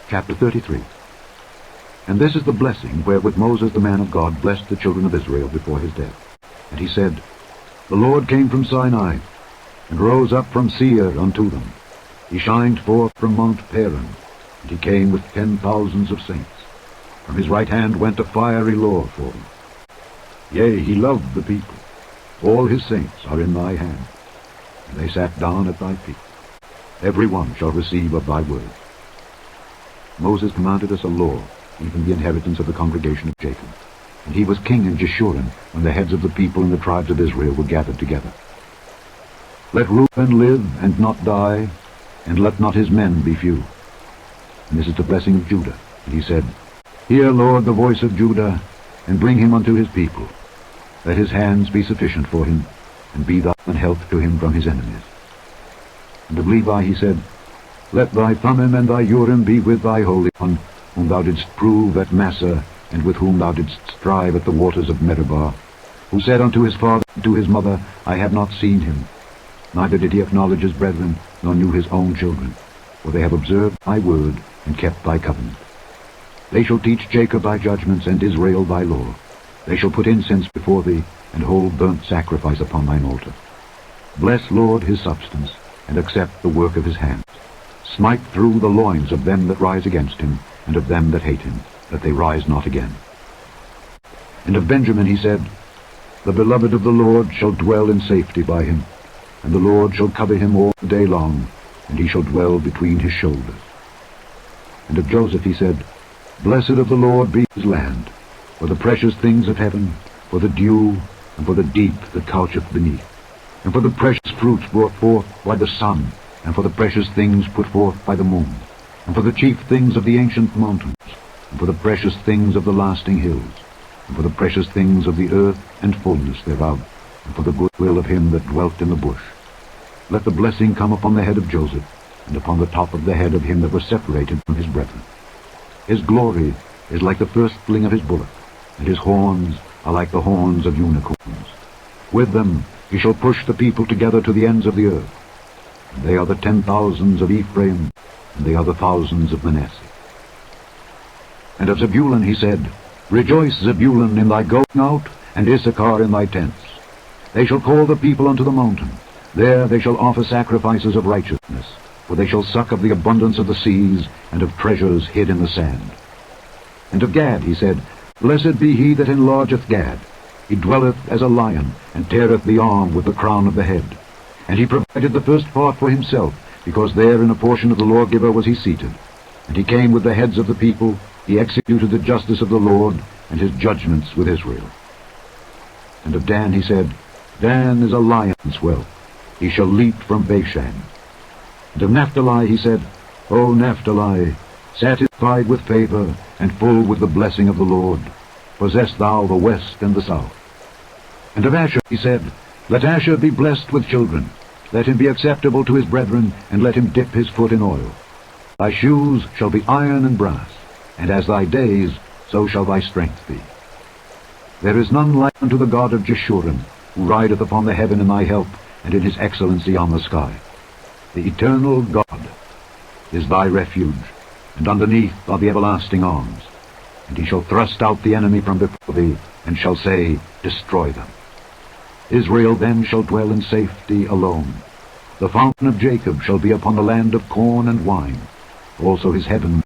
Chapter 33. And this is the blessing wherewith Moses the man of God blessed the children of Israel before his death. And he said, The Lord came from Sinai, and rose up from Seir unto them. He shined forth from Mount Paran, and he came with 10,000s of saints. From his right hand went a fiery law for them. Yea, he loved the people. All his saints are in thy hand, and they sat down at thy feet. Every one shall receive of thy words. Moses commanded us a law, even the inheritance of the congregation of Jacob. And he was king in Jeshurun, when the heads of the people and the tribes of Israel were gathered together. Let Reuben live and not die, and let not his men be few. And this is the blessing of Judah. And he said, Hear, Lord, the voice of Judah, and bring him unto his people. Let his hands be sufficient for him, and be thou an help to him from his enemies. And of Levi he said, Let thy Thummim and thy Urim be with thy Holy One, whom thou didst prove at Massah, and with whom thou didst strive at the waters of Meribah, who said unto his father and to his mother, I have not seen him. Neither did he acknowledge his brethren, nor knew his own children, for they have observed thy word, and kept thy covenant. They shall teach Jacob thy judgments, and Israel thy law. They shall put incense before thee, and hold burnt sacrifice upon thine altar. Bless, Lord, his substance, and accept the work of his hands. Smite through the loins of them that rise against him, and of them that hate him, that they rise not again. And of Benjamin he said, The beloved of the Lord shall dwell in safety by him, and the Lord shall cover him all the day long, and he shall dwell between his shoulders. And of Joseph he said, Blessed of the Lord be his land, for the precious things of heaven, for the dew, and for the deep that coucheth beneath, and for the precious fruits brought forth by the sun, and for the precious things put forth by the moon, and for the chief things of the ancient mountains, and for the precious things of the lasting hills, and for the precious things of the earth and fullness thereof, and for the goodwill of him that dwelt in the bush. Let the blessing come upon the head of Joseph, and upon the top of the head of him that was separated from his brethren. His glory is like the firstling of his bullock, and his horns are like the horns of unicorns. With them he shall push the people together to the ends of the earth. And they are the 10,000s of Ephraim, and they are the thousands of Manasseh. And of Zebulun he said, Rejoice, Zebulun, in thy going out, and Issachar in thy tents. They shall call the people unto the mountain. There they shall offer sacrifices of righteousness, for they shall suck of the abundance of the seas, and of treasures hid in the sand. And of Gad he said, Blessed be he that enlargeth Gad. He dwelleth as a lion, and teareth the arm with the crown of the head. And he provided the first part for himself, because there in a portion of the lawgiver was he seated. And he came with the heads of the people, he executed the justice of the Lord, and his judgments with Israel. And of Dan he said, Dan is a lion's whelp, he shall leap from Bashan. And of Naphtali he said, O Naphtali, satisfied with favor, and full with the blessing of the Lord, possess thou the west and the south. And of Asher he said, Let Asher be blessed with children, let him be acceptable to his brethren, and let him dip his foot in oil. Thy shoes shall be iron and brass, and as thy days, so shall thy strength be. There is none like unto the God of Jeshurun, who rideth upon the heaven in thy help, and in his excellency on the sky. The eternal God is thy refuge, and underneath are the everlasting arms. And he shall thrust out the enemy from before thee, and shall say, Destroy them. Israel then shall dwell in safety alone. The fountain of Jacob shall be upon the land of corn and wine. Also his heaven